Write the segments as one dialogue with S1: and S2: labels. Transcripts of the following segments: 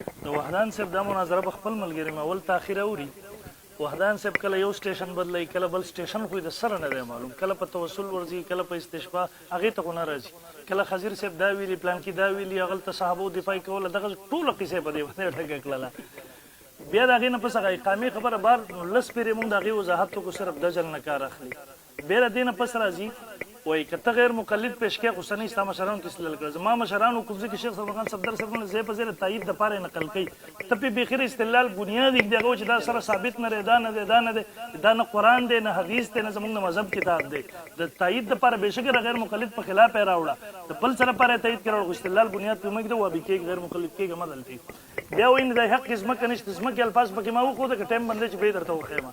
S1: د وحدان صاحب دا مناظره په خپل ملګری ما ول تاخیر اوري. وحدان صاحب کله یو سټیشن بدلای کله بل سټیشن خو د سره نه دی معلوم، کله په توسل ورځي کله په استشفاء هغه ته نه راځي، کله خزیر صاحب دا ویلي پلان کې دا ویلي هغه ته صحابه دفاع کوله، دغه ټول قصې په دې وخت ټکه کړله. بیا دا غي نه پس هغه اقامي خبره بار لس پیری مونږ دغه وضاحت کو صرف دجل نه کار اخلي. بیا دینه پس راځي وای کته غیر مقلد پیش کې حسینی اسلام مشران کې استدلال کړ. زما مشرانو کوزه کې شیخ صفدر خان صفدر صاحب نه زی په زیر تایید د پاره نقل کړي ته په بخیر استدلال بنیاد دغه چې دا سره ثابت نه ردا نه دا نه قران دی نه حدیث دی نه زموږ مذهب کتاب دی. د تایید د پاره بشکره غیر مقلد په خلاف راوړه د بل سره پاره تایید کړو استدلال بنیاد په موږ د وابي کې غیر مقلد کې مدل دی. بیا وین د حق اسمه کنيشت اسمه کې الفاظ پکې ما خو د ټیم باندې چې به درته وخېما.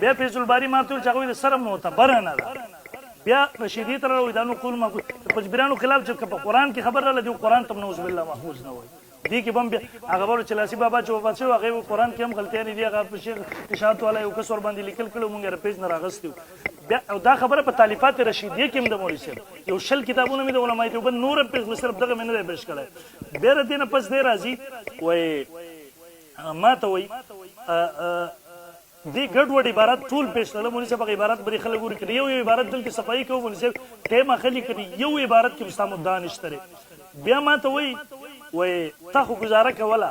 S1: بیا فیض الباری ماته چې هغه د سره معتبر نه ده. بیا رشیدی تر وې دا نقول ما پجبرانو خلاف چې په قران کې خبر رااله دی قران ته نوز بالله محفوظ نه وای دی کې بم هغه ورو چلاسی بابا چې وفات شو هغه قران کې هم غلطیاں دي هغه په شیخ اشاعت والا یو کسور باندې لیکل کړو مونږ پیج نه راغستو. بیا دا خبره په تالیفات رشیدیه کې هم د مولوی صاحب یو شل کتابونه مې د علماء ته بل نور په صرف دغه مې نه پیش کړه. بیا دینه پس دی راځي وای ما ته وای دی ګډوډ عبارت ټول پیش کړل. مولوی صاحب عبارت بری خلک ګوري کړي یو عبارت دلته صفائی کوي مولوی صاحب ټیم اخلي کړي یو عبارت کې مستعمل دانشتره. بیا ما ته وای تا خو گزاره کوله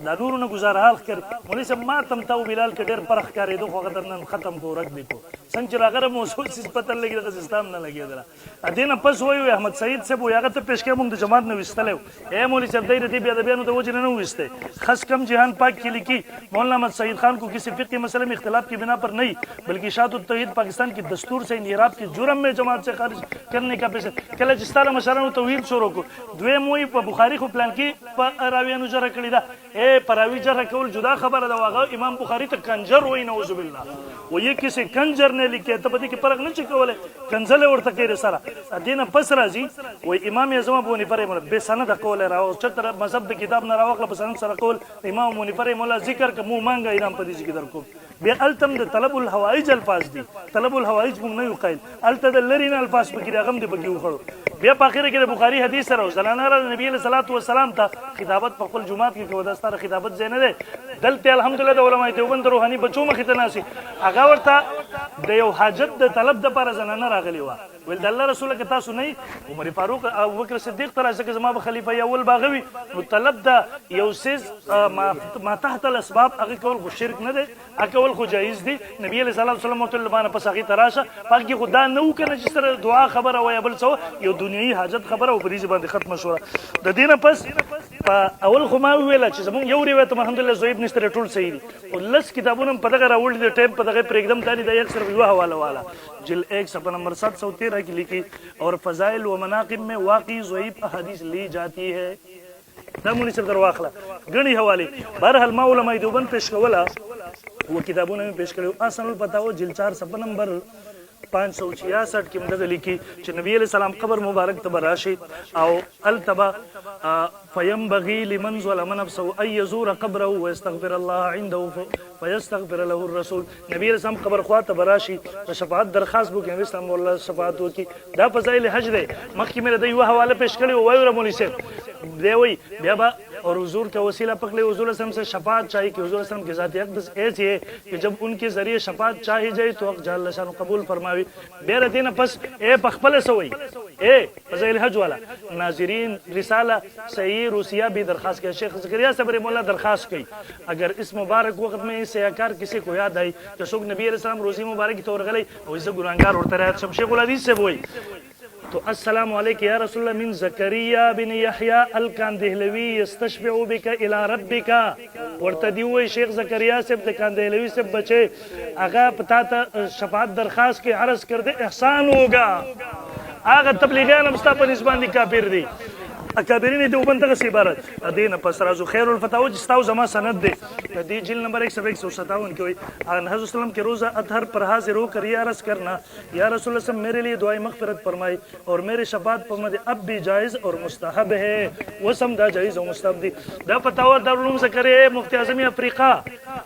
S1: دا نورو نه گزاره حال کړ. مولوی صاحب ما تم تاو بلال کې ډېر پرخ کارې دوه خو نن ختم کو رک دی کو څنګه چې راغره موضوع سیس پته لګي د سیستم نه لګي دینه پس وای احمد سعید صاحب یاغه ته پیش کې موږ د جماعت نه وستلو اے مولوی صاحب دایره دی بیا د بیانو د وجه نه وسته خاص کم جهان پاک کې لیکي مولانا احمد سعید خان کو کسی فقہی مسئلے میں اختلاف کی بنا پر نہیں بلکہ اشاعت التوحید پاکستان کی دستور سے انحراف کے جرم میں جماعت سے خارج کرنے کا پیش کله چې ستاره مشرانو توحید شروع کو دوی موي په بخاری خو پلان کې په راویانو جره کړی دا اے پراوی جره کول جدا خبره دا واغه امام بخاری ته کنجر وای نعوذ بالله و یہ کسی کنجر نے لکھے ته پدې کې فرق نه چي کوله کنزل ورته کې سره دینه پس راځي و امام اعظم ابو حنیفه رحمه به سند کوله راو چې تر مذهب د کتاب نه راوخله په سند سره کول امام ابو حنیفه مولا ذکر ک مو مانګه انعام پدې کې در کو. بیا التم د طلب الحوائج الفاظ دي طلب الحوائج موږ نه یو قائل الته د لرین الفاظ په کې رقم دی په کې وخړو. بیا په اخر کې د بخاری حدیث سره زنانه نبی صلی الله علیه وسلم ته خطابت په خپل جمعات کې کوي دا ستاره خطابت زینه ده دلته الحمدلله د علماء دیوبند روحاني بچو مخ ته ناسي هغه ورته د یو حاجت د طلب د پر زنانه راغلی و ول د الله رسول کې تاسو نه عمر فاروق او بکر صدیق تر ځکه زما به خلیفہ اول باغوي نو طلب د یو سیز ما تحت الاسباب هغه کول خو شرک نه ده اکول خو جایز دي. نبی صلی الله علیه وسلم متل باندې پس هغه تراشه پاکي خدا نو کنه چې سره دعا خبره وای بل څه یو دنیوي حاجت خبره او بریز باندې ختم شوه. د دینه پس اول خو ما ویل چې زمون یو روایت الحمدلله زویب نشته ټول صحیح دي او لس کتابونه په دغه راوړل دي ټیم په دغه پرېګدم تاني د یک صرف یو حواله والا جل 1 صفحہ نمبر 713 کی لکھی اور فضائل و مناقب میں واقعی ضعیف احادیث لی جاتی ہے. دا مونږ سره درواخله غني حواله بهرحال ما علماء دیوبند پیش کوله و کتابونه پیش کړو اصل پتاو جل 4 صفحہ نمبر 566 کې مدد لیکي چې نبی علیہ السلام قبر مبارک ته راشي او التبا فينبغي لمن ظلم نفسه ان يزور قبره ويستغفر الله عنده فيستغفر له الرسول. نبی علیہ السلام قبر خواته براشي د شفاعت درخواست وکړي اسلام الله شفاعت وکړي. دا فضایل حج دی مخکې مې د یو حواله پیش کړی وایو مولوی صاحب دی وای بیا با اور حضور کا وسیلہ پکڑے حضور وسلم سے شفاعت چاہیے کہ حضور وسلم کی ذات اقدس ایسی ہے کہ جب ان کے ذریعے شفاعت چاہی جائے تو حق جل شان قبول فرماوی. بے رتین پس اے پخپل سوئی اے فضائل حج والا ناظرین رسالہ صحیح روسیہ بھی درخواست کیا شیخ زکریا صبر مولا درخواست کی اگر اس مبارک وقت میں اس سیاکار کسی کو یاد آئی تو شوق نبی علیہ السلام روزی مبارک طور غلی ویسے گناہگار ہوتا رہا شب شیخ الحدیث سے وہی تو السلام علیکم یا رسول اللہ من زکریا بن یحییٰ الکاندہلوی یستشفع بک الی ربک ورته دی وای شیخ زکریا صاحب د کاندہلوی سے بچے اگا پتا تا شفاعت درخواست کے عرض کر دے احسان ہوگا آغا تبلیغیان امستا پر نسبان دی کافر دی اکابرین دیوبند ته سی عبارت دین پس رازو خیر الفتاوی جستاو زما سند دے دی جلد نمبر 157 کی ہوئی ان حضرت وسلم کے روزہ اطہر پر حاضر ہو کر یہ عرض کرنا یا رسول اللہ وسلم میرے لیے دعائیں مغفرت فرمائی اور میرے شفاعت پر مدد اب بھی جائز اور مستحب ہے وسم دا جائز اور مستحب دی. دا فتاوی دارالعلوم زکریا مفتی اعظم افریقہ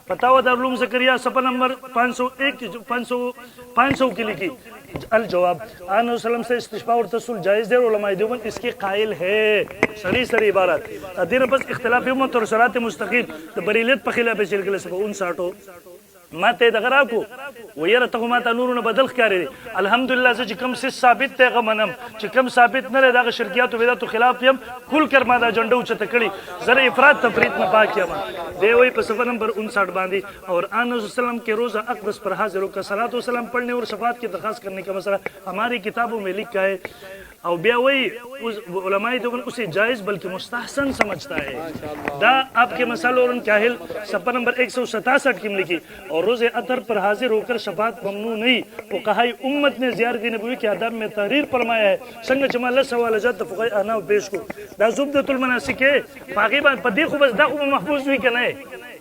S1: فتاوی دارالعلوم زکریا صفحہ نمبر 501 500 کی لکھی الجواب आन वसल्लम से इस्तिशफा और तसुल जायज़ है और उलमाए देवबंद इसके कायल है सरी सरी इबारत अदीन बस इख्तिलाफ उम्मत और सरात मुस्तकीम तो बरीलियत पे खिलाफ चल के सब 59 माते दगरा को वयर तगमाता नूरन बदल करे अल्हम्दुलिल्लाह से कम से साबित ते गमनम कम साबित न रहे दाग शिरकियात वेदा तो खिलाफ यम कुल कर मादा झंडा उचत कड़ी जरा इफरात तफरीत में पाकिया दे वही पे सफर नंबर 59 बांधी और आन वसल्लम के रोजा अक़दस पर हाजिर होकर सलात व सलाम पढ़ने और शफात की दरखास्त करने का मसला हमारी किताबों में लिखा है और ब्या वही उस उलमाए देवबंद उसे जायज़ बल्कि मुस्तहसन समझता है दा आपके मसालों और काहिल सफर नंबर 167 की लिखी और रोज़े अतर पर हाजिर होकर शफात ममनू नहीं वो कहा उम्मत ने ज़ियारत नबवी के आदाब में तहरीर फरमाया है संग जमाल सवाल जत फुक़हा अहनाफ पेश को दा ज़ुब्दतुल मनासिक है पाकीबा पदी को बस दा को महफूज हुई कि नहीं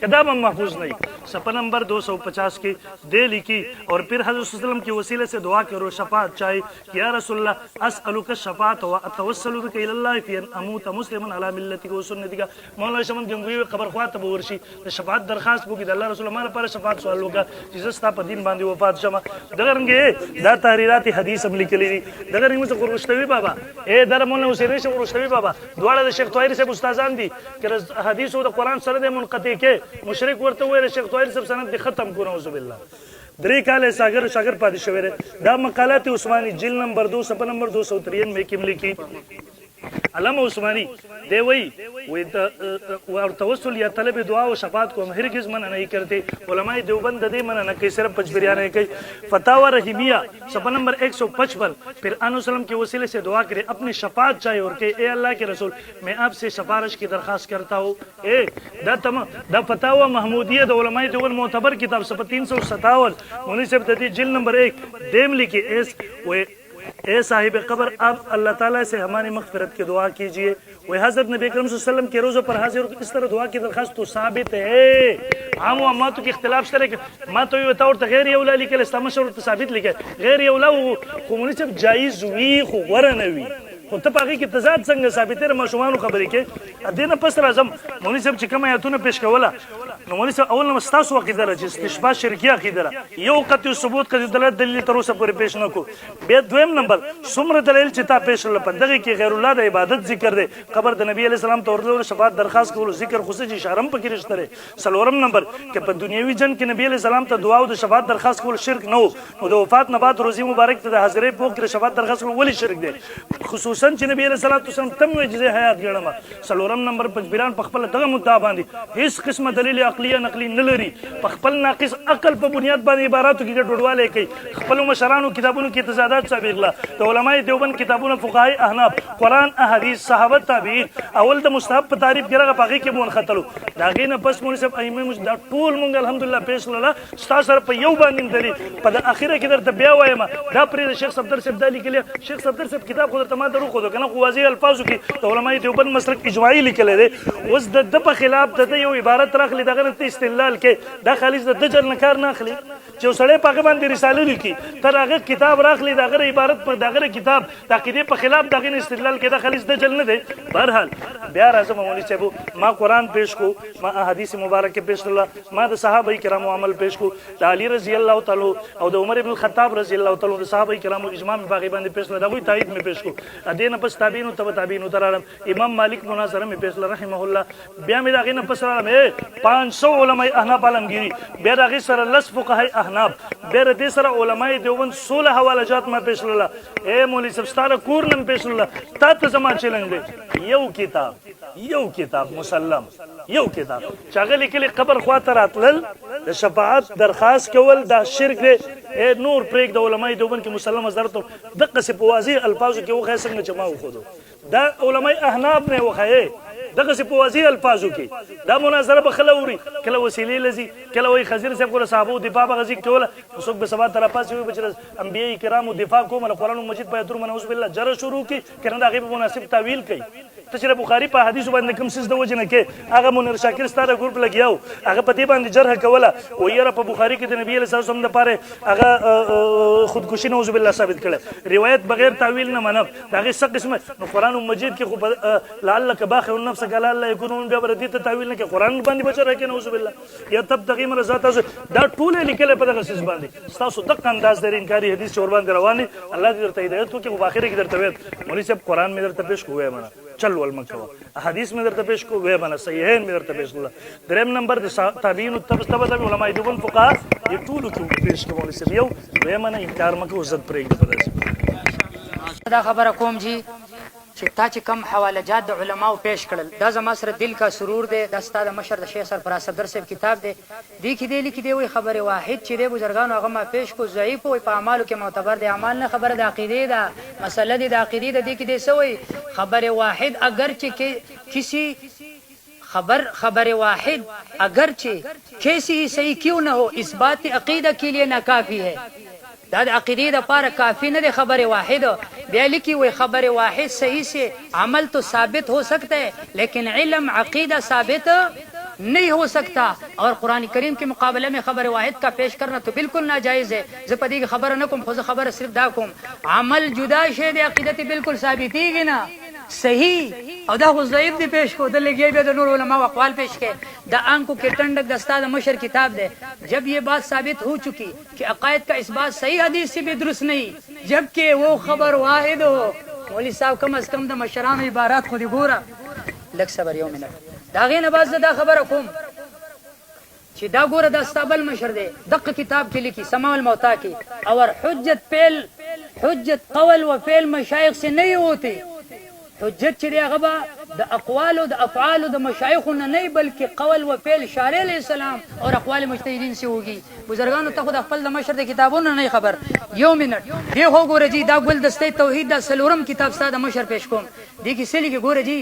S1: कदाम महफूज नहीं सफर नंबर 250 की दे लिखी और फिर हज़रत सल्लल्लाहु के वसीले से दुआ करो शफात चाहे या रसूलल्लाह अस्अलुका शफात व अतवस्सलु बिका इलल्लाह फी अन अमूत मुस्लिमन अला मिल्लतिका व सुन्नतिका मौला शमन गंगवी खबर ख्वात बवरशी शफात दरखास्त को कि अल्लाह रसूल हमारे पर शफात सवाल होगा जिसस्ता पर दिन बांधी वफात शमा दगरंगे दा तहरीरात हदीस अमली के लिए दगरंगे से कुरुश्तवी बाबा ए दर मौला हुसैन से कुरुश्तवी बाबा दुआला शेख तोयरी से उस्तादान दी कि हदीस और कुरान सरद मुनक़ती के मुशरिक वर्ते हुए शेख तोयरी सब सनद खत्म को नऊज़ु बिल्लाह दरी काले सागर सागर पादिशवेरे दा मकालात उस्मानी जिल नंबर 2 सफर नंबर 253 में किमली की अलामा उस्मानी दे वही और तवस्सुल या तलब दुआ और शफात को हम हरगिज़ मना नहीं करते उलमाए देवबंद दे मना न कई सिर्फ पचबिरिया नहीं कई फतावा रहीमिया सफर नंबर 155 फिर अनुसलम के वसीले से दुआ करे अपनी शफात चाहे और के ए अल्लाह के रसूल मैं आपसे सिफारिश की दरखास्त करता हूँ ए दा फतावा महमूदिया द उलमाए देवबंद मोतबर किताब सफर 357 मौलवी साहब तदी जिल नंबर 1 देम लिखी ए साहिब कब्र अब अल्लाह ताला से हमारी मग़फ़िरत की दुआ कीजिए वह हज़रत नबी अकरम सल्लल्लाहु अलैहि वसल्लम के रोज़ों पर हाजिर इस तरह दुआ की दरखास्त तो साबित है आम व मातों के इख्तिलाफ करे मा तो ये बताओ गैर यौला लिखे इस्लामशर तो साबित लिखे गैर यौला वो कौन सब जायज़ हुई खुवरन हुई खुद पाकी की तजाद संग साबित है मशुमान खबरी के अदीन पस राजम मौलवी साहब चिकम आयतुन पेश कवला मौलवी साहब अवल मस्तास वक़ीदर इस्तिशफा शिरकिया क़ीदर ये वक़्त सबूत का दलाल दलील तरोसा पूरे पेश न को बे दोम नंबर सुमर दलील चिता पेश ल पंदगे की गैरुल्लाह द इबादत जिक्र दे कब्र द नबी अलैहि सलाम तौर और शफात दरखास्त को जिक्र खुशी जी शरम पर की रिश्ते सलोरम नंबर के पर दुनियावी जन के नबी अलैहि सलाम त दुआ और शफात दरखास्त को शिरक न हो द वफात नबात रोजी मुबारक त हाजिर पोक के शफात दरखास्त को वली शिरक दे खुसूसन च नबी अलैहि सलाम तम तम जिसे हयात गणमा सलोरम नंबर पंजबिरान पखपल दग मुद्दा बांधी इस किस्म दलील अक़लिया नकली नलरी पखपल नाकिस अकल पर बुनियाद बांधी इबारत की डोडवा लेके खपल मशरान किताबों की तजादात साबिगला तो उलमाए देवबंद किताबों फुक़हाए अहनाफ कुरान अहदीस सहाबत ताबीन अवल द मुस्तहब तारीफ करेगा बाकी के मुन खतलो दागे न बस मुन सब अइमे मुझ दा टूल मुंग अल्हम्दुलिल्लाह पेश लला स्ता सर पे यौ बांधिन दलील पद आखिर के दर तबिया वायमा दा प्रिय शेख सफदर से दाली के लिए शेख सफदर से किताब खुद तमा दरू खुद कना वाज़ी अल्फाज की तो उलमाए देवबंद मसलक इजमाई लिखले दे उस द पे खिलाफ द यो इबारत रख ली दगर इस्तिलाल के दा खालिस द जर नकार ना खली जो सड़े पाकिस्तान दी रिसाले लिखी तर अगर किताब रख ली दगर इबारत पर दगर किताब ताकि पे खिलाफ दगर इस्तिलाल के दा खालिस द जलने दे बहरहाल बिहार आजम मौलवी साहब मां कुरान पेश को मां हदीस मुबारक के पेश ला मां द सहाबा किराम अमल पेश को द अली रजी अल्लाह तआला और द उमर इब्न खत्ताब रजी अल्लाह तआला द सहाबा किराम इजमा में बाकी बंद पेश ला कोई तारीफ में पेश को अदीन पस ताबीन तब ताबीन उतरालम इमाम मालिक मुनाजरा में पेश ला रहमहुल्लाह बिया में दागिन पस में 500 उलमाए अहनाफ आलमगीरी बेरागी सर लस फुक़हाए अहनाफ बेर देसरा उलमाए देवबंद 16 हवाला जात में पेश ला ए मौलवी सब स्टार कूरन पेश ला तात जमा चैलेंज दे यो किताब मुसल्लम यो किताब चागली के लिए कब्र ख्वातरातल द शफाअत दरखास्त केवल दा शिरक दे ए नूर प्रेक द उलमाए देवबंद के मुसल्लम हजरत दक से वाज़ी अल्फाज के वो खैसंग जमा खुदो दा उलमाए अहनाफ ने वो खाए दक से वाज़ी अल्फाज की दा मुनाजरा बखलौरी कला वसीले लजी कला वही खजीर से को साहब दिफा बगजी केवल उसक बसबा तरफा से बचर अंबिया किराम दिफा को मन कुरान मजीद पे तुर मन उस बिल्ला जरा शुरू की करना आगे मुनासिब तावील कई ته چې بخاري په حدیث باندې کوم څه د وجه نه کې هغه منیر شاکر ستاره ګروپ لګیاو هغه په دې باندې جرح کوله و یاره په بخاري کې د نبی علیه الصلاه والسلام لپاره هغه خودکشي نعوذ بالله ثابت کړه روایت بغیر تعویل نه منم دا هغه څه قسمه نو قران مجید کې خو لعلک باخع النفس قال الله يكون بیا بر دې ته تعویل نه کې قران باندې بچ راکې نعوذ بالله یا تبتغي مرضات دا ټول لیکل په دغه سیس باندې تاسو دغه انداز در انکاری حدیث اور باندې رواني الله دې درته هدایت وکړي په اخر کې درته وې مولوی صاحب قران مې درته پیش کوې مړه چل ول مکه حدیث مې درته پیش کوې مړه صحیحین مې درته پیش کړل دریم نمبر د تابعین او تبع علماء دیوبند فقها دې ټول کې پیش کوم مولوی صاحب یو به منه انکار مکه عزت پرېږدي
S2: دا خبره کوم جی چې تا چې کم حواله جات د علماو پیش کړل دا زما سره دل کا سرور دی دا ستا د مشر د شیخ سرفراز صدر صاحب کتاب دی دی کې دی لیکي دی وای خبره واحد چې د بزرګانو هغه ما پیش کو ضعیف وي په اعمالو کې معتبر دی اعمال نه خبره د عقیده ده مسله دی د عقیده ده دی کې دی سوی خبره واحد اگر چې کسی خبر واحد اگرچہ کیسی صحیح کیوں نہ ہو اس بات عقیدہ کے لیے ناکافی ہے دا د عقیدې د پاره کافی نه دی خبر واحد بیا لیکي وي خبر واحد صحیح سے عمل تو ثابت ہو سکتا ہے لیکن علم عقیدہ ثابت نہیں ہو سکتا اور قرآن کریم کے مقابلے میں خبر واحد کا پیش کرنا تو بالکل ناجائز ہے زپدی کی خبر نہ کوم خو خبر صرف دا کوم عمل جدا شی دی عقیدت بالکل ثابتیږي نه صحیح او دا خو ضعیف دی پیش کو د لګي به د نور علماء اقوال پیش کې د آنکھوں کے ٹنڈک دستہ مشر کتاب دے جب یہ بات ثابت ہو چکی کہ عقائد کا اس بات صحیح حدیث سے بھی درست نہیں جبکہ وہ خبر واحد ہو مولوی صاحب کم از کم د مشران عبارات خودی ګورا لک صبر یو منټ دا غي نه باز دا خبر کوم چې دا ګوره د استابل مشر دی دغه کتاب کې لیکي سماع الموتا کې اور حجت قول و فعل مشایخ سے نہیں ہوتی حجت چې دی هغه د اقوال او د افعال د مشایخو نه نه بلکې قول و فعل شارع علیہ السلام اور اقوال مجتهدین سے ہوگی بزرگانو ته خود خپل د مشر د کتابونو نه خبر یو منټ دی هو ګوره جی دا ګل دسته توحید د سلورم کتاب ساده مشر پیش کوم دی کې سلی کې ګوره جی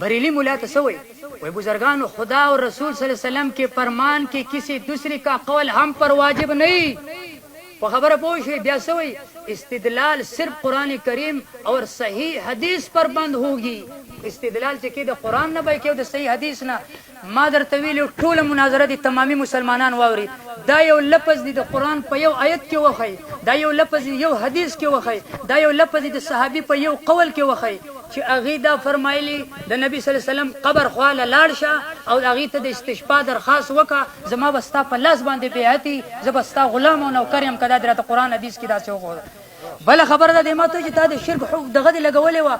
S2: بریلی مولا ته سوې وای بزرگانو خدا اور رسول صلی الله علیه وسلم کے فرمان کے کسی دوسرے کا قول ہم پر واجب نہیں په خبره پوه شئ بیا سوی استدلال صرف قرآن کریم اور صحیح حدیث پر بند ہوگی استدلال چې کې د قرآن نه به کې د صحیح حدیث نه ما درته ویلي ټوله مناظره دي تمامي مسلمانان واوري دا یو لفظ دی د قرآن په یو آیت کې وخی دا یو لفظ دی یو حدیث کې وخی دا یو لفظ دی د صحابي په یو قول کې وخی چې هغې دا فرمایلی د نبی صلی الله علیه وسلم قبر خواله لاړ شه او هغې ته د استشفا درخواست وکړه زما به ستا په لاس باندې بیعتي زه به ستا غلام او نوکر یم که دا درته قرآن حدیث کې داسې وښوده بله خبره ده دی ما ته چې تا د شرک دغه دې لګولې وه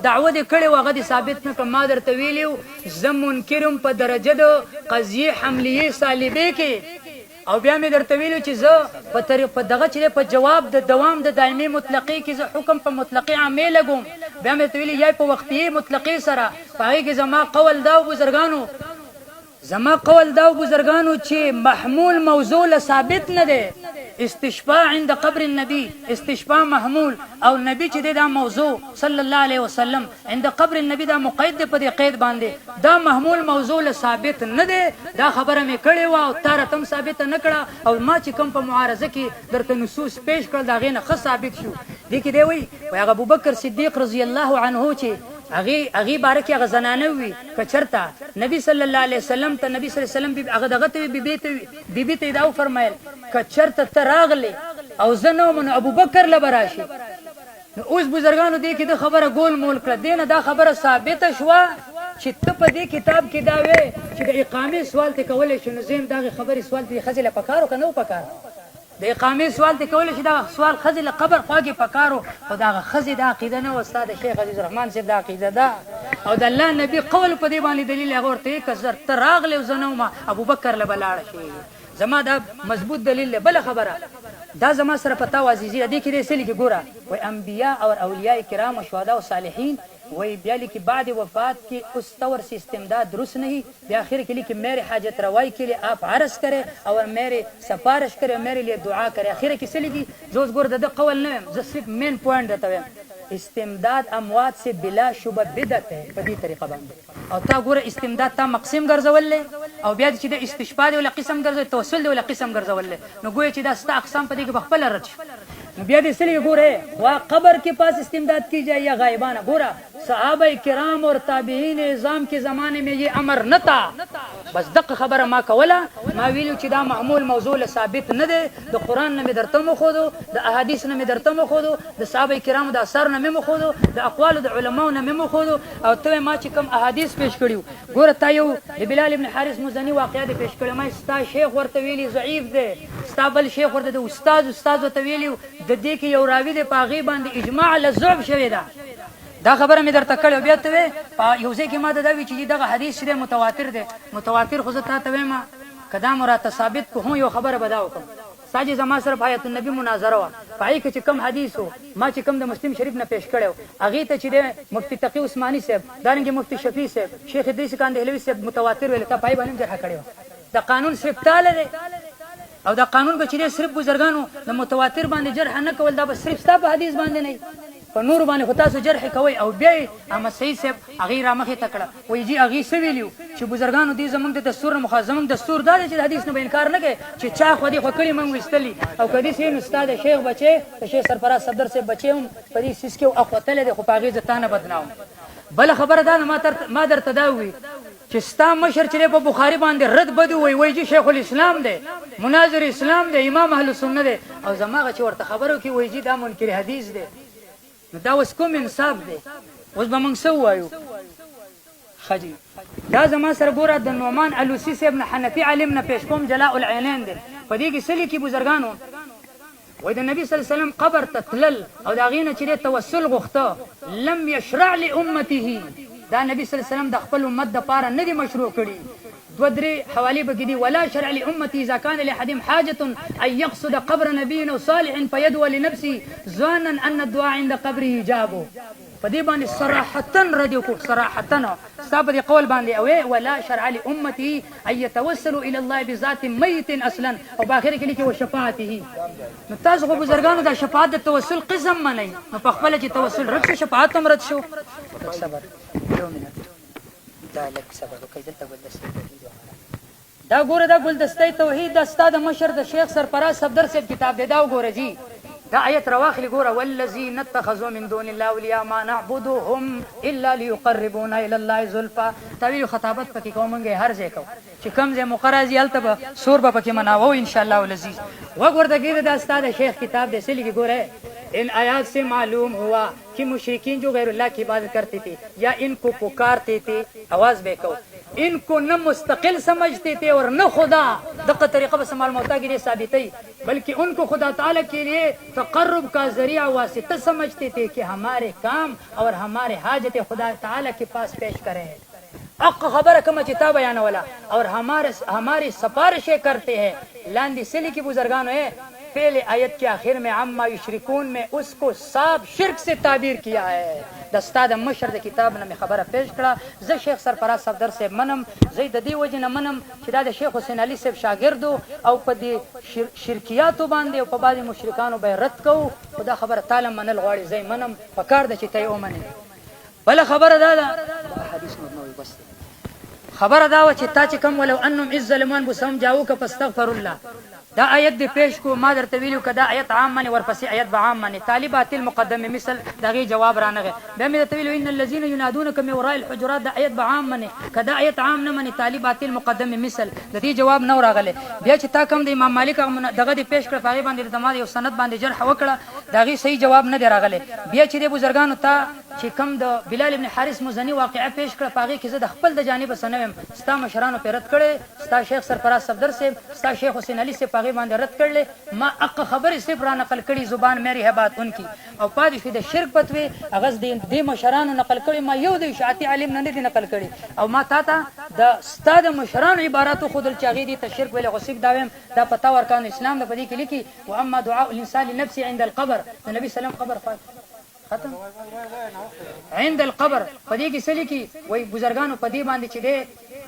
S2: دعوه دې کړې وه هغه دې ثابت نه کړم ما درته ویلي وو زه منکر یم په درجه د قضیې حملیې صالبې کې او بیا مې درته ویلو چې زه په دغه چې په جواب د دوام د دایمي مطلقې کې زه حکم په مطلقې عامې لګوم بیا مې درته ویلي یا په وقتیې مطلقې سره په هغې کې زما قول دا بزرګانو چې محمول موضوع له ثابت نه دی استشفاء عند قبر النبی استشفاء محمول او نبی چې دا موضوع صلی الله علیه وسلم عند قبر النبی دا مقید دی په دې قید باندې دا محمول موضوع له ثابت نه دی دا خبره مې کړې وه او تا راته هم ثابت نه کړه او ما چې کوم په معارضه کې درته نصوص پیش کړل د هغې نه ښه ثابت شو دې کې دی وایي هغه ابوبکر صدیق رضی الله عنه چې هغې باره کې هغه زنانه وي که چېرته نبي صلی الله علیه وسلم ته نبي صلی الله علیه وسلم هغه دغه ته وي بیبي ته یې دا وفرمیل که چېرته ته راغلې او زه نه وم نو ابوبکر له به راشي نو اوس بزرګانو دې کې د خبره ګول مول کړه دې نه دا خبره ثابته شوه چې ته په دې کتاب کې دا وې چې د اقامې سوال ته کولی شو نو زه هم دغې خبرې سوال ته ښځې له پکار و که نه و پکار د اقامې سوال ته کولی شي دا سوال ښځې له قبر خوا کې پکار و خو د هغه ښځې دا عقیده نه وه ستا د شیخ عزیز الرحمن صاحب دا عقیده ده او د الله نبي قول په دې باندې دلیل هغه ورته که زر ته راغلی او زه نه وم ابوبکر له به لاړه شي زما دا مضبوط دلیل دی بله خبره دا زما سره پتا و عزیزی دې کې دې څه لیکي ګوره وای انبیا اور اولیاء کرام و شهدا و صالحین وही بیا لیکي بعد وفات کی اس طور سے استمداد درست نہیں بیا آخر کے لیے کہ میرے حاجت روائی کے لیے آپ عرض کرے اور میرے سفارش کرے میرے لیے دعا کرے آخر کی سلیگی جو ګور د قول نه ز صرف مین پوینټ راته استمداد اموات سے بلا شبہ بدعت ہے په دې طریقه باندې او تا ګوره استمداد تا مقسم ګرځولې او بیا چې د استشفاء دی ولا قسم ګرځول توسل دی ولا قسم ګرځولې نو ګویا چې دا ستا اقسام په دې کې بخپل رچ بیا دې سلی ګوره وا قبر کے پاس استمداد کی جائے یا غائبانہ گورا صحابہ کرام اور تابعین اعظام کے زمانے میں یہ امر نہ تھا بس دق خبر ما کولا ما ویلو چې دا معمول موضوع ثابت نه ده د قران نه درته مخودو د احادیث نه درته مخودو د صحابه کرام د اثر نه مخودو د اقوال د علماو نه مخودو او ته ما چې کوم احادیث پیش کړیو ګوره تا یو د بلال ابن حارث مزنی واقعیت پیش کړی ما ستا شیخ ورته ویلی ضعیف ده ستا بل شیخ ورته د استاد ورته ویلی د دې کې یو راوی د پاغي باندې اجماع لزعب شوی ده دا خبره مې درته کړې بیا ته یو ځای کې ما دا وی چې دغه حدیث دی متواتر دی متواتر خو زه ته وایم کدا مراد ثابت کو هم یو خبره بداو کوم ساجي زما سره آیت النبی مناظره وا پای کې چې کم حدیث ما چې کم د مسلم شریف نه پیش کړو هغه ته چې مفتی تقی عثماني صاحب دانګي مفتی شفیع صاحب شیخ ادریس کاندهلوی صاحب متواتر ویل ته پای باندې جرح کړو د قانون صرف تعالی دی او دا قانون به چې صرف بزرګانو د متواتر باندې جرح نه کول دا به صرف ستا په حدیث باندې نه په نور باندې خو تاسو جرح کوي او بیا اما صحیح صاحب هغه را مخې تکړه وایي جی هغه سویلیو چې بزرګانو دې زمونږ د دستور مخازمون دستور دا چې حدیث نه انکار نه کوي چې چا خو دې خو کړي مونږ وستلی او کدي سین استاد شیخ بچي شیخ سرفراز صدر سے بچي هم په دې سیس کې اخوتل دي خو پاغي ځتانه بدناو بل خبره دا ما درته دا وی چې ستا مشر چې په بخاری باندې رد بد وی چې شیخ الاسلام دی مناظر اسلام دی امام اهل سنت دی او زماغه چې ورته خبرو کې وی چې دا منکر حدیث دی دا اوس کوم انصاف دی اوس به موږ څه وایو خجی دا زما سره ګوره د نعمان علوسی صاحب نه حنفي عالم نه پیش کوم جلاء العینین دی په دې کې سلی کې بزرګانو وای د نبی صلی الله علیه وسلم قبر تتلل او دا غینه چې توسل غوښته لم یشرع لامته دا نبی صلی الله علیه وسلم د خپل امت د پاره نه دی مشروع کړي دو درې حوالی به دي ولا شرع لامتي اذا كان لاحدهم حاجه ان يقصد قبر نبي صالح فيدعو لنفسه ظانا ان الدعاء عند قبره اجابه فدي باندې صراحه ردی کو صراحه صاحب دي قول باندې او ولا شرع لامتي ان يتوسلوا الى الله بذات ميت اصلا او باخر کې لیکي وشفاعته نو تاسو خو بزرګانو د شفاعت د توسل قسم منئ نو په خپل چې توسل رد شو شفاعت هم رد شو صبر یو منټ دا لک صبر وکړه دلته ولدسته دا ګوره دا ګلدسته توحید د استاد مشر د شیخ سرفراز صفدر صاحب کتاب دی دا وګوره جی دا آیت رواخلی ګوره والذین اتخذوا من دون الله اولیاء ما نعبدهم الا ليقربونا الى الله زلفى تعویل خطابت پکې کومنګ هر ځای کو چې کم ځای مقرازی التب سور به پکې مناوو ان شاء الله العزیز وګوره دا ګیره د استاد شیخ کتاب دی سلی ګوره ان آیات سے معلوم ہوا کہ مشرکین جو غیر اللہ کی عبادت کرتے تھے یا ان کو پکارتے تھے آواز بے کو ان کو نہ مستقل سمجھتے تھے اور نہ خدا دقت طریقہ بس معلوم ہوتا کہ یہ ثابت ہے بلکہ ان کو خدا تعالی کے لیے تقرب کا ذریعہ واسطہ سمجھتے تھے کہ ہمارے کام اور ہمارے حاجت خدا تعالی کے پاس پیش کریں اق خبر کم چتا بیان والا اور ہماری سفارشیں کرتے ہیں لاندی سلی کی بزرگان ہے پہلے آیت کے آخر میں عما یشرکون میں اس کو صاف شرک سے تعبیر کیا ہے د استاد مشر د کتاب نه خبره پیش کړه زه شیخ سرفراز صفدر صاحب منم زه د دې وجه نه منم چې دا د شیخ حسین علي صاحب شاګردو او په دې شرکیاتو باندې او په باندې مشرکانو به رد کوو خدا خبره تعالی منل غواړي زه منم په کار د چې ته یې ومنې بل خبره دا ده حدیث نو بس خبره دا و چې تا چې کوم ولو انهم اذ ظلمون بسم جاءوك فاستغفر الله دا آیت دی پیش کو ما درته ویلو کدا آیت عام منی ورپسې آیت به عام منی طالبات المقدم مثل دغه جواب رانغه به مې درته ویلو ان الذين ينادونك من وراء الحجرات دا آیت به عام منی کدا آیت عام نه منی طالبات المقدم مثل د دې جواب نو راغله بیا چې تا کوم د امام مالک دغه دی پیش کړ پای باندې د ما یو سند باندې جرح وکړه دغه صحیح جواب نه دی راغله بیا چې د بزرګانو ته چې کوم د بلال ابن حارث مزنی واقعه پیش کړ پاغي کې زه د خپل د جانب سنوم ستا مشرانو پیرت کړي ستا شیخ سرفراز صفدر صاحب ستا شیخ حسین علي صاحب پاغي باندې رد کړل ما اق خبر صفر نقل کړي زبان میری هبات انکی او پاد شو د شرک پتوي اغاز د مشرانو نقل کړي ما یو د اشاعتی علم نه دي نقل کړي او ما تا د ستا د مشرانو عباراتو خودل چاغي دي تشرک ویل غصب داویم دا پتا ورکان اسلام د پدې کې لیکي و اما دعاء الانسان لنفسه عند القبر د نبی سلام قبر ختم عند القبر پدې کې سلی کې وای بزرګانو پدې باندې چې دی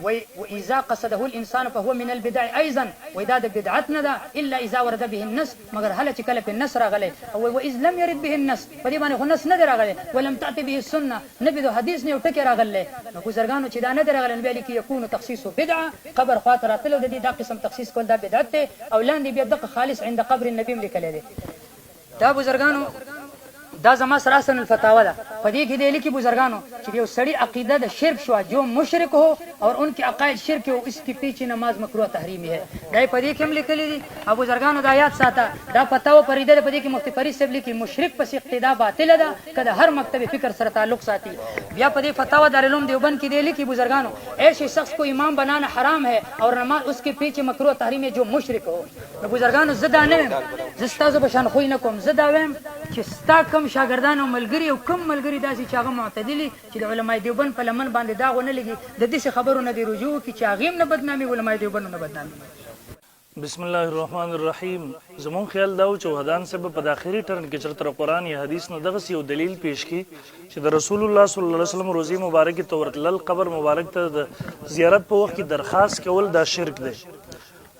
S2: وای اذا قصده الانسان فهو من البدع ايضا واذا بدعت نه ده الا اذا ورد به النص مگر هله چې کله په النص راغله او واذ لم يرد به النص پدې باندې خو نص نه راغله ولم تاتي به السنه نبي د حدیث نه ټکی راغله نو بزرګانو چې دا نه راغله نبی لیکي يكون تخصيص بدعه قبر خاطر تل د دې دا قسم تخصیص کول دا بدعت او لاندې بیا دغه خالص عند قبر النبي لیکل دي دا بزرګانو دا زما سراسن الفتاوا ده په دې کې د لیکي بزرګانو چې یو سړی عقیده د شرک شو جو مشرک ہو اور ان کے عقائد شرک ہو اس کے پیچھے نماز مکروہ تحریمی ہے دا په دې کې هم لیکلي دي ابو بزرګانو دا یاد ساته دا فتاوا پریده په دې کې مفتی فرید صاحب لیکي مشرک پس اقتدا باطل ده کله هر مکتب فکر سره تعلق ساتي بیا په دې فتاوا دارالعلوم دیوبند کې دی لیکي بزرګانو ایسے شخص کو امام بنانا حرام ہے اور نماز اس کے پیچھے مکروہ تحریم ہے جو مشرک ہو نو بزرګانو زدا نه زستازو بشان خو نه کوم زدا ویم چې ستا کم شاګردان او ملګری او کم ملګری داسې چې هغه معتدلي چې د علماء دیوبند په لمن باندې داغ ونه لګي د دې خبرو نه دی رجوع کی چې هغه نه بدنامي علماء دیوبند نه بدنامي
S1: بسم الله الرحمن الرحیم زمون خیال دا چې وحدان سبب په داخلي ټرن کې چرته قرآن یا حدیث نه دغه یو دلیل پیش کی چې د رسول الله صلی الله علیه وسلم روزي مبارک تورت لل قبر مبارک ته د زیارت په وخت کې درخواست کول دا شرک دی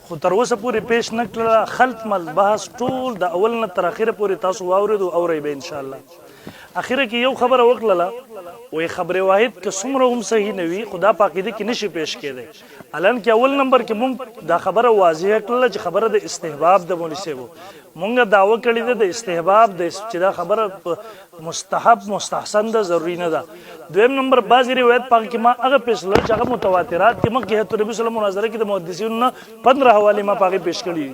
S1: خو تر اوسه پورې پیش نه کړله خلط مل بحث ټول د اول نه تر اخره پورې تاسو واورئ او اورئ به ان شاء الله اخره کې یو خبره وکړله وې خبره واحد که څومره هم صحیح نه وي خدا پاکیده کې نشي پیش کېده الان کې اول نمبر کې مونږ دا خبره واضح کړله چې خبره د استحباب د مولوی صاحب مونږ دعوه کړې ده د استحباب د چې دا خبره مستحب مستحسن ده ضروري نه ده دویم نمبر بعضې روایت پاک کې ما هغه پیش کړل چې هغه متواترات کې مخکې حضرت نبی صلی الله علیه وسلم مناظره کې د محدثینو نه 15 حوالې ما پاک پیش کړي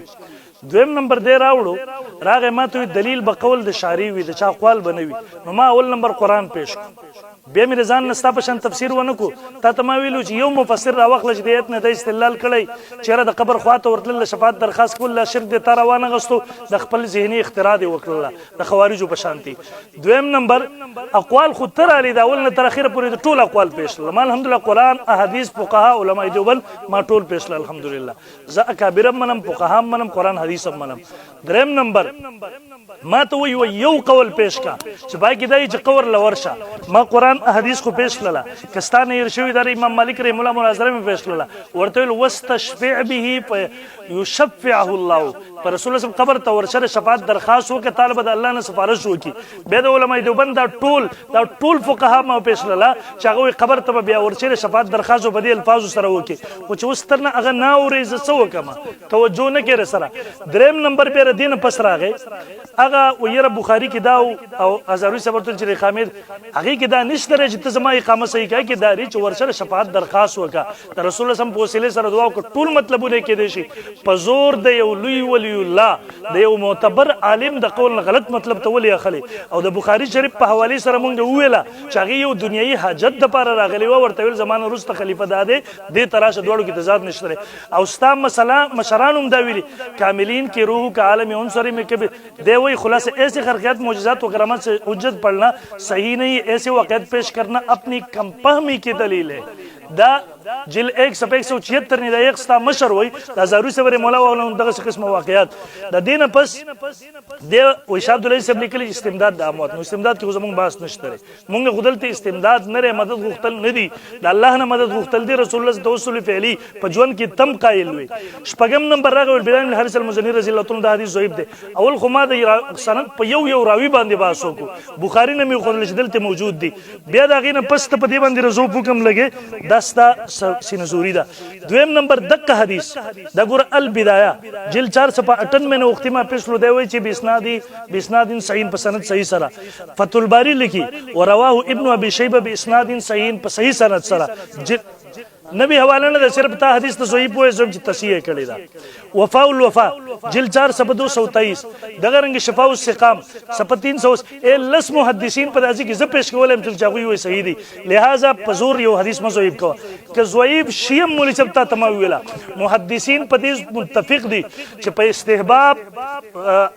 S1: دویم نمبر دی راوړو راغه ما ته دلیل به قول د شاری وي د چا اقوال بنوي نو ما اول نمبر قرآن پیش بیا مې رضان نستا په شان تفسیر ونه کو تا ته ما ویلو چې یو مفسر راوخله چې د ایت نه د استدلال کړی چېرې د قبر خواته ورتلل شفاعت درخواست کول لا شرک دی تا روانه غستو د خپل ذهني اختراع دی وکړله د خوارجو په شانتي دویم نمبر اقوال خود تر علی دا اول نه تر اخره پورې د ټول اقوال پیش کړل ما الحمدلله قرآن احادیث فقها علماء دیوبند ما ټول پیش کړل الحمدلله زه اکابر منم فقها منم قرآن حدیث منم دریم نمبر ما ته وی یو قول پیش کا چې بای کې دای چې قور لورشه ما قرآن احادیث خو پیش کړله کستانه ير شوی در امام مالک رحم الله مناظره می پیش کړله ورته ول واستشفع به يشفعه الله پر رسول الله قبر ته ورشه شفاعت درخواست وکړه طالب د الله نه سفارش وکي به د علماء دیوبند دا ټول فقها ما پیش کړله چې هغه قبر ته بیا ورشه شفاعت درخواست په دې الفاظ سره وکي او چې وسترنه هغه نا اورې ز څه وکما توجه نه کړي سره دریم نمبر پر دین پس راغی هغه ویره بخاری کې دا او ازاروی صبرتل چې خامد هغه کې دا نشته چې ته زما اقامه صحیح کوي کې داري چې ورسره شفاعت درخواست وکړه د رسول الله سم په وسیله سره دعا وکړه ټول مطلبونه کې دي شي په زور د یو لوی ولی الله د یو معتبر عالم د قول غلط مطلب ته ولي اخلي او د بخاری شریف په حواله سره مونږ ویله چې هغه یو دنیوي حاجت د پاره راغلی و ورته ویل زمانه وروسته خلیفہ داده د تراشه دوړو کې تضاد نشته او ستا مسله مشرانم دا ویلي کاملین کی روح کا عالم عنصری میں کبھی دی وہی خلاصہ ایسے خرقیات معجزات و کرامات سے حجت پڑھنا صحیح نہیں ایسے واقعات پیش کرنا اپنی کم فہمی کی دلیل ہے دا جل 1 صفحه 176 نه د یو ستا مشر وای د زاروی صبر مولا او دغه قسم واقعیات د دینه پس د وای شاه عبد الله صاحب لیکلي استمداد د اموات نو استمداد کې زموږ بحث نشته مونږ غدلته استمداد نه مدد غوښتل نه دي د الله نه مدد غوښتل دي رسول الله توسل فعلی په ژوند کې تم قائل وي شپږم نمبر راغی بلال بن حارث المزنی رضی الله تعالی عنہ حدیث ضعیف دی اول خو ما د سند په یو راوی باندې بحث وکړو بخاری نه می خو دلته موجود دي بیا دا غینه پس ته په دې باندې رزو حکم لګي دستا سینزوری دا دویم نمبر دک حدیث دا ګور البدایه جل 458 میں وخت ما پیشلو دی وای چې بسناد صحیح په سند صحیح سره فتح الباری لکی ورواه ابن ابي شيبه باسناد صحیح په صحیح سند سره نبی حوالہ نے صرف تا حدیث تو صحیح پوئے جو تصحیح کړی دا وفاء الوفا جل 4 صفحه 223 دغه رنگ شفاء السقام صفحه 300 لس محدثین په داسې کې ز پیش کولم چې چاغوي وي صحیح دي لہذا پزور یو حدیث مزویب کو کہ زویب شیم مولی سب تا تمام ویلا محدثین په دې متفق دي چې په استحباب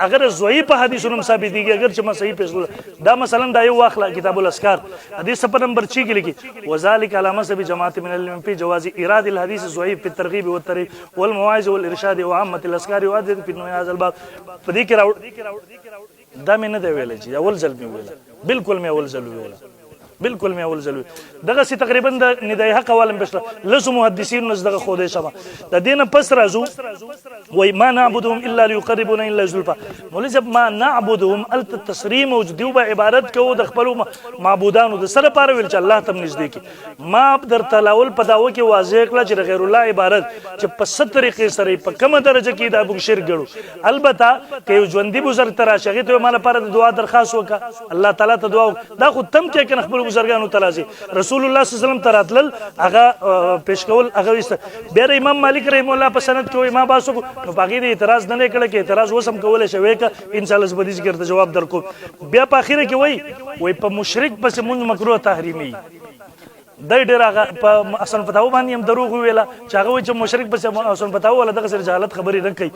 S1: اگر زویب په حدیثونو ثابت دي اگر چې ما صحیح پیش دا مثلا دا یو واخلا کتاب الاسکار حدیث صفحه نمبر 6 کې لګي وذالک علامه سب جماعت من العلم في جواز إيراد الحديث الضعيف في الترغيب والترهيب والمواعظ والإرشاد وعامة الأذكار وعدد في هذا الباب فدي دا مې نه دی ویلی چې اول ځل مې ویله بالکل مې اول ځل ویله بالکل مې اول ځل دغه سي تقریبا د ندای حق والم بشله لسو محدثین نز دغه خوده شمه د دینه پس راځو وای ما نعبدهم الا ليقربونا الى زلفا مولوی ما نعبدهم التسریم موجود دی به عبادت کوو د خپل معبودانو د سره پاره ویل چې الله تم نږدې کی ما در تلاول په داوه کې واضح کړه چې غیر الله عبادت چې په ست طریقې سره په کومه درجه کې دا ابو شرک ګړو البته که ژوندۍ بزرګ تر شغې ته مال لپاره د دعا درخواست وکړه الله تعالی ته دعا دا خو تم کې کنه خپل بزرګانو تلازي رسول الله صلی الله علیه وسلم تراتل هغه پیش کول هغه وست بیا امام مالک رحم الله په سند کې ما باسو نو باقي د اعتراض نه کړه کې اعتراض وسم کولای شوی ک ان شاء الله زبدي ذکر ته جواب درکو بیا په اخره کې وای په مشرک پس مونږ مکروه تحریمي د ډیر هغه په اصل فتاو باندې هم دروغ ویلا چې هغه چې مشرک بس اصل فتاو ولا دغه سره جهالت خبرې نه کوي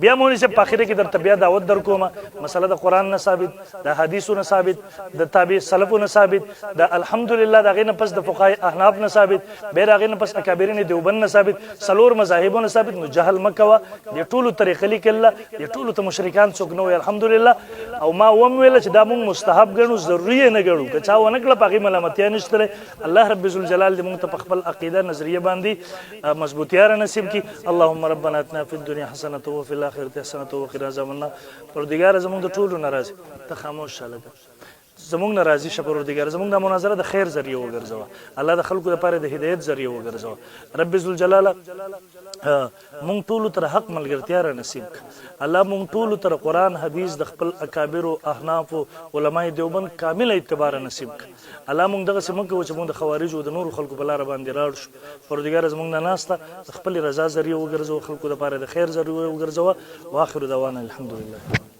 S1: بیا مونږ چې په اخره کې در تبیا دعوت درکوم مسله د قران نه ثابت د حدیثونو ثابت د تابع سلفونو ثابت د الحمدلله دغه نه پس د فقهای احناف نه ثابت به دغه نه پس اکابرین دیوبند نه ثابت سلور مذاهبونو ثابت نو جهل مکوا د ټولو طریقې لیکل د ټولو ته مشرکان څوک نو الحمدلله او ما وم ویل چې دا مونږ مستحب ګڼو ضروري نه ګڼو که چا ونه کړه پاغي ملامتیا نشته الله رب الجلال دې موږ ته په خپل عقیده نظریه باندې مضبوطیار نصیب کی اللهم ربنا اتنا فی الدنيا حسنه وفي الاخره حسنه وقنا عذاب النار پروردگار زموږ د ټولو ناراض ته خاموش شاله زموږ ناراضي شه پروردگار زموږ د مناظره د خیر ذریعہ وګرځوه الله د خلکو لپاره د هدایت ذریعہ وګرځوه رب ذوالجلال مونږ ټول تر حق ملګرتیا را نصیب الله مونږ ټول تر قران حدیث د خپل اکابر او احناف او علماء دیوبند کامل اعتبار نصیب الله مونږ دغه سمون کې چې مونږ د خوارج او د نور خلکو په لار باندې راړ شو پروردگار زمونږ نه ناسته خپل رضا ذریعہ وګرځوه خلکو لپاره د خیر ذریعہ وګرځوه واخر دعوانا الحمدلله